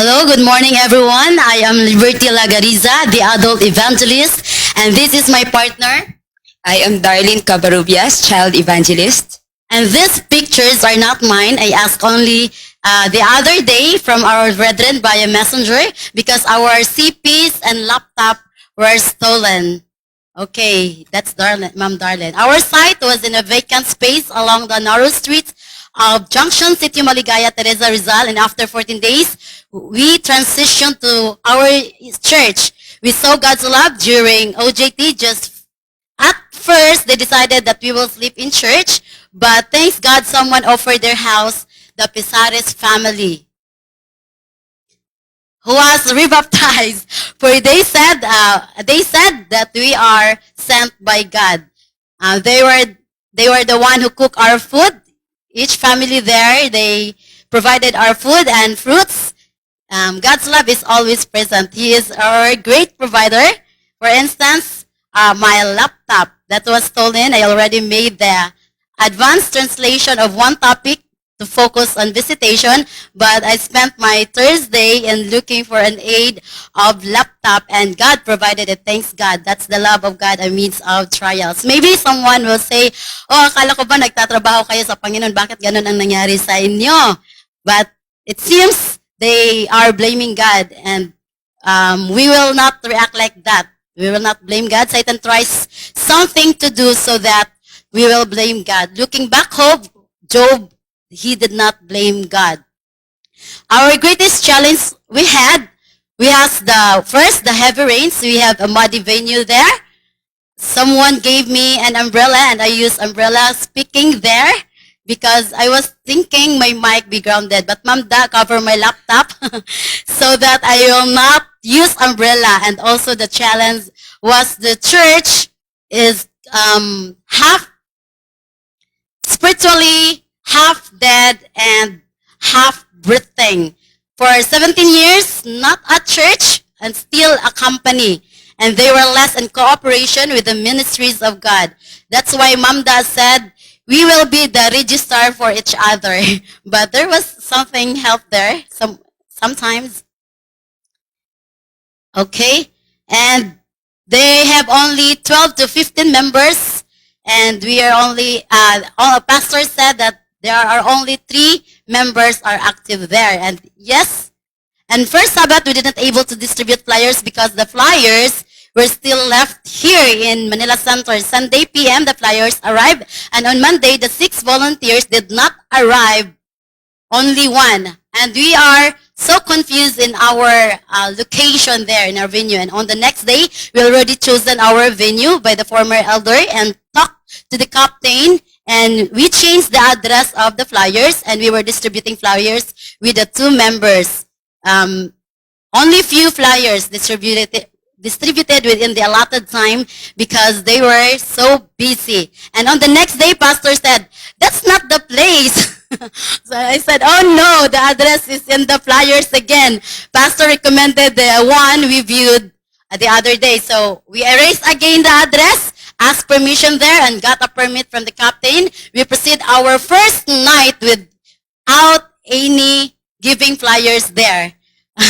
Hello, good morning everyone. I am S.Lagariza, the adult evangelist, and this is my partner. I am Darlyn Cabarubias, child evangelist. And these pictures are not mine. I asked only the other day from our brethren by a messenger because our CPs and laptop were stolen. Okay, that's Darlyn, Ma'am Darlyn. Our site was in a vacant space along the narrow streets of Junction Sitio Maligaya Teresa Rizal, and after 14 days, we transitioned to our church. We saw God's love during OJT. Just at first, they decided that we will sleep in church, but thanks God, someone offered their house, the Pisares family, who was rebaptized. For they said that we are sent by God. They were the one who cooked our food. Each family there, they provided our food and fruits. God's love is always present. He is our great provider. For instance, my laptop that was stolen, I already made the advanced translation of one topic to focus on visitation, but I spent my Thursday in looking for an aid of laptop, and God provided it. Thanks God. That's the love of God amidst of trials. Maybe someone will say, oh, akala ko ba nagtatrabaho kayo sa Panginoon? Bakit ganun ang nangyari sa inyo? But it seems they are blaming God, and we will not react like that. We will not blame God. Satan tries something to do so that we will blame God. Looking back home, Job, he did not blame God. Our greatest challenge we had the heavy rains. We have a muddy venue there. Someone gave me an umbrella, and I used umbrella speaking there because I was thinking my mic be grounded. But Ma'am Da covered my laptop so that I will not use umbrella. And also the challenge was the church is half spiritually, half dead, and half breathing. For 17 years, not a church and still a company. And they were less in cooperation with the ministries of God. That's why Ma'am Da said, we will be the registrar for each other. But there was something help there, sometimes. Okay, and they have only 12 to 15 members, and we are only, all pastor said that there are only 3 members are active there. And yes, and first Sabbath, we didn't able to distribute flyers because the flyers were still left here in Manila Center. Sunday PM, the flyers arrived. And on Monday, the 6 volunteers did not arrive, only 1. And we are so confused in our location there in our venue. And on the next day, we already chosen our venue by the former elder and talked to the captain. And we changed the address of the flyers, and we were distributing flyers with the 2 members. Only few flyers distributed within the allotted time because they were so busy. And on the next day, pastor said, that's not the place. So I said, oh no, the address is in the flyers again. Pastor recommended the one we viewed the other day. So we erased again the address, asked permission there, and got a permit from the captain. We proceed our first night without any giving flyers there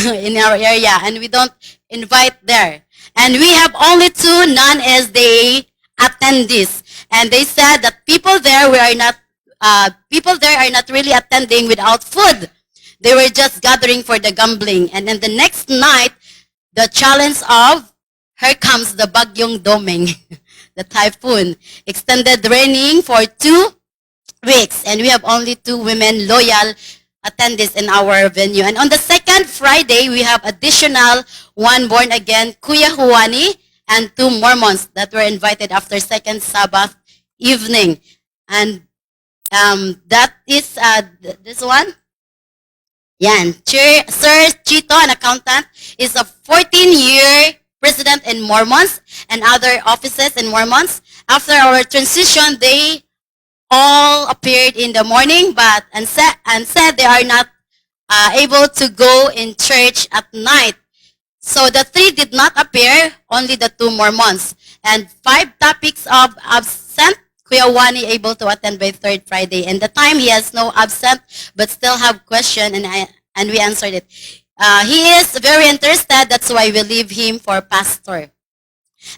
in our area, and we don't invite there. And we have only 2 non-SDA attendees, and they said that people there are not really attending without food. They were just gathering for the gambling. And then the next night, the challenge of here comes the Bagyong Doming, the typhoon, extended raining for 2 weeks, and we have only 2 women loyal attendees in our venue. And on the second Friday, we have additional 1 born again, Kuya Huwani, and 2 Mormons that were invited after second Sabbath evening. And that is this one. Yan. Sir Chito, an accountant, is a 14-year president in Mormons and other offices in Mormons. After our transition, they all appeared in the morning, but and said they are not able to go in church at night. So the 3 did not appear, only the 2 Mormons. And 5 topics of absent, Kuya Wani able to attend by 3rd Friday. And the time he has no absent, but still have question, and we answered it. He is very interested. That's why we leave him for pastor.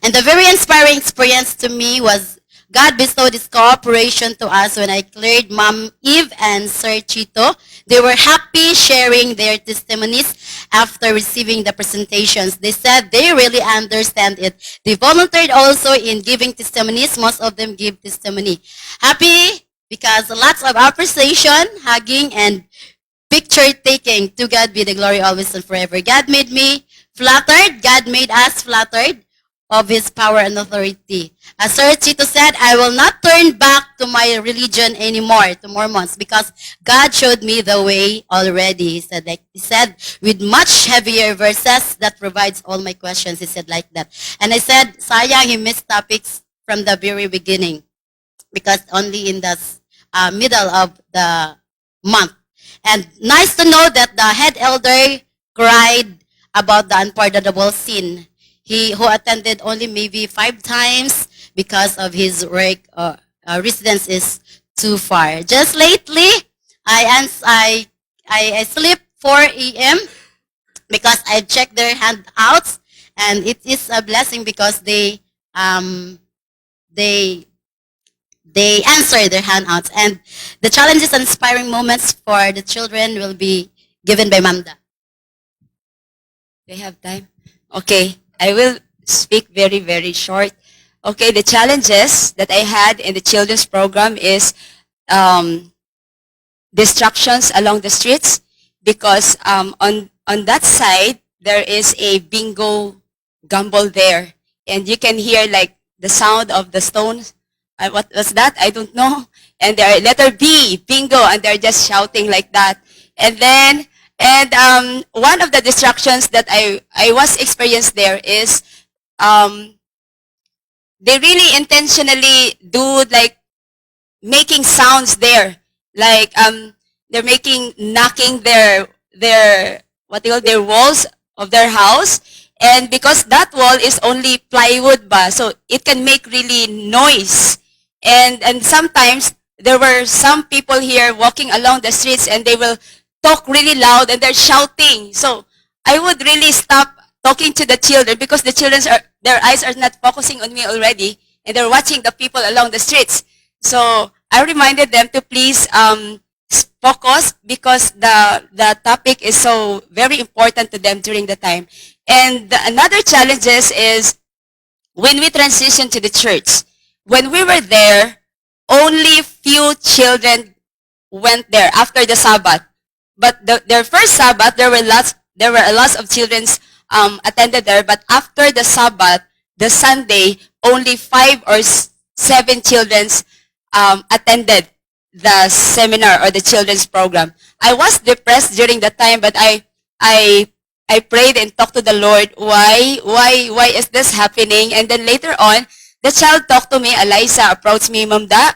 And the very inspiring experience to me was God bestowed His cooperation to us when I cleared Mom Eve and Sir Chito. They were happy sharing their testimonies after receiving the presentations. They said they really understand it. They volunteered also in giving testimonies. Most of them give testimony. Happy because lots of appreciation, hugging, and picture taking. To God be the glory always and forever. God made me flattered. God made us flattered of His power and authority. As Sir Chito said, I will not turn back to my religion anymore, to Mormons, because God showed me the way already. He said, with much heavier verses that provides all my questions. He said like that. And I said, sayang, he missed topics from the very beginning, because only in the middle of the month. And nice to know that the head elder cried about the unpardonable sin. He who attended only maybe 5 times because of his work residence is too far. Just lately, I sleep 4 a.m. because I checked their handouts, and it is a blessing because they answer their handouts, and the challenges and inspiring moments for the children will be given by Mamda. Do you have time? Okay, I will speak very, very short. Okay, the challenges that I had in the children's program is distractions along the streets, because on that side, there is a bingo gamble there. And you can hear like the sound of the stones. What was that? I don't know. And they're letter B, bingo, and they're just shouting like that. And then, one of the distractions that I was experienced there is they really intentionally do like making sounds there. Like they're knocking their what they call their walls of their house. And because that wall is only plywood ba, so it can make really noise. And sometimes there were some people here walking along the streets, and they will talk really loud and they're shouting. So I would really stop talking to the children, because the their eyes are not focusing on me already, and they're watching the people along the streets. So I reminded them to please focus, because the topic is so very important to them during the time. And another challenges is when we transitioned to the church. When we were there, only few children went there after the Sabbath. But their first Sabbath, there were a lot of children attended there. But after the Sabbath, the Sunday, only 5 or 7 children attended the seminar or the children's program. I was depressed during that time, but I prayed and talked to the Lord. Why is this happening? And then later on, the child talked to me. Eliza approached me, Ma'am Da,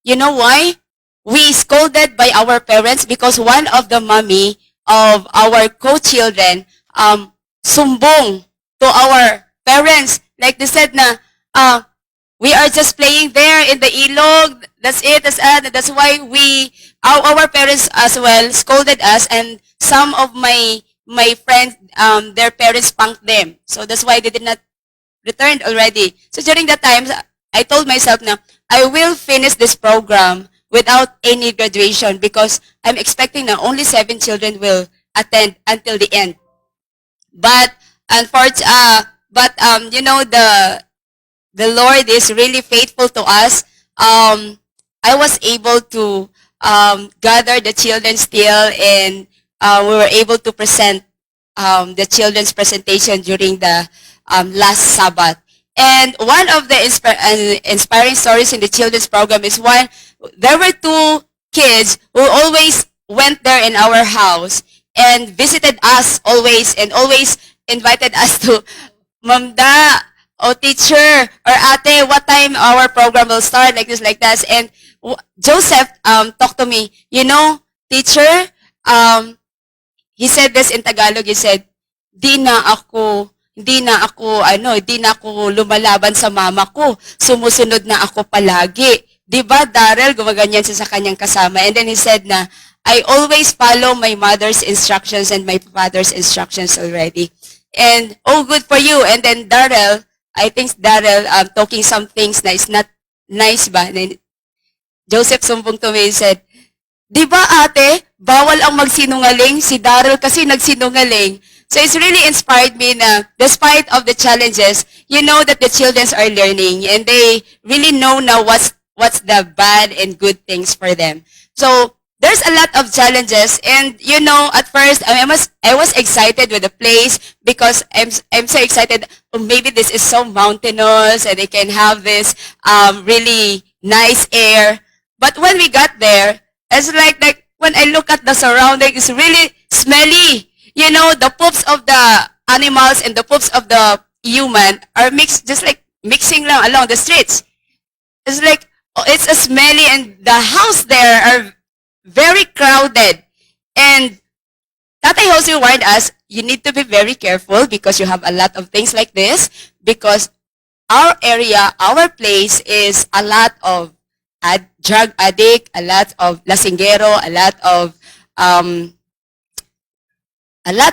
you know why? We scolded by our parents because one of the mommy of our co-children sumbong to our parents. Like they said na, we are just playing there in the ilog. That's it. That's why our parents as well scolded us, and some of my friends, their parents spanked them. So that's why they did not return already. So during that time, I told myself na, I will finish this program without any graduation, because I'm expecting na only 7 children will attend until the end. But you know, the Lord is really faithful to us. I was able to gather the children still, and we were able to present the children's presentation during the last Sabbath. And one of the inspiring stories in the children's program is there were 2 kids who always went there in our house and visited us always, and always invited us to, Mamda, o teacher, or ate, what time our program will start, like this, like that. And Joseph talked to me, you know, teacher, he said this in Tagalog, he said, di na ako lumalaban sa mama ko. Sumusunod na ako palagi. Di ba, Daryl, gumaganyan siya sa kanyang kasama. And then he said na, I always follow my mother's instructions and my father's instructions already. And, oh, good for you. And then Daryl, I think Daryl talking some things na is not nice ba? And then Joseph sumbong to me and said, di ba ate, bawal ang magsinungaling? Si Daryl kasi nagsinungaling. So it's really inspired me na despite of the challenges, you know that the children are learning and they really know now what's the bad and good things for them. So there's a lot of challenges, and you know, at first I was excited with the place because I'm so excited. Oh, maybe this is so mountainous and they can have this really nice air. But when we got there, it's like when I look at the surrounding, it's really smelly. You know, the poops of the animals and the poops of the human are mixed, just like mixing along the streets. It's like, it's a smelly, and the house there are very crowded. And Tatay Jose warned us, you need to be very careful because you have a lot of things like this, because our area, our place is a lot of drug addict, a lot of lasinggero, a lot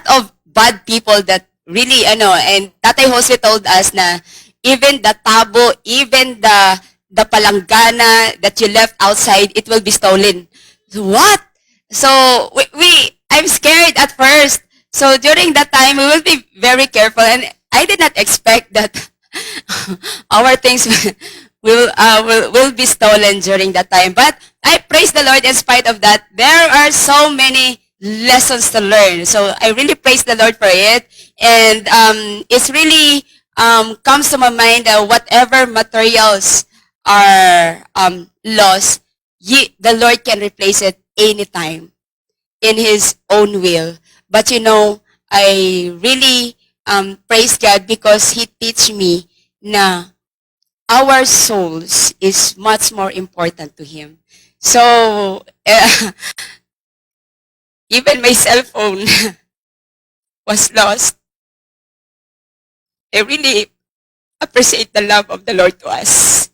of bad people that really, and Tatay Jose told us na even the tabo, even the palanggana that you left outside, it will be stolen. What? So, I'm scared at first. So, during that time, we will be very careful. And I did not expect that our things will be stolen during that time. But I praise the Lord in spite of that. There are so many lessons to learn. So, I really praise the Lord for it. And it's really comes to my mind that whatever materials are lost, the Lord can replace it anytime in His own will. But you know, I really praise God because He teach me na our souls is much more important to Him. So, even my cell phone was lost. I really appreciate the love of the Lord to us.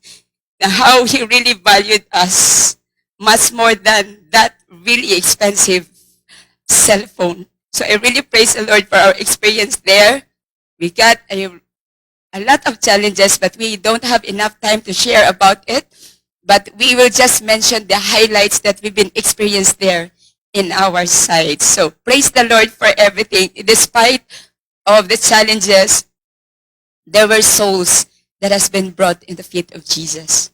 How He really valued us much more than that really expensive cell phone. So I really praise the Lord for our experience there. We got a lot of challenges, but we don't have enough time to share about it. But we will just mention the highlights that we've been experienced there in our side. So praise the Lord for everything. Despite of the challenges, there were souls that has been brought in the feet of Jesus.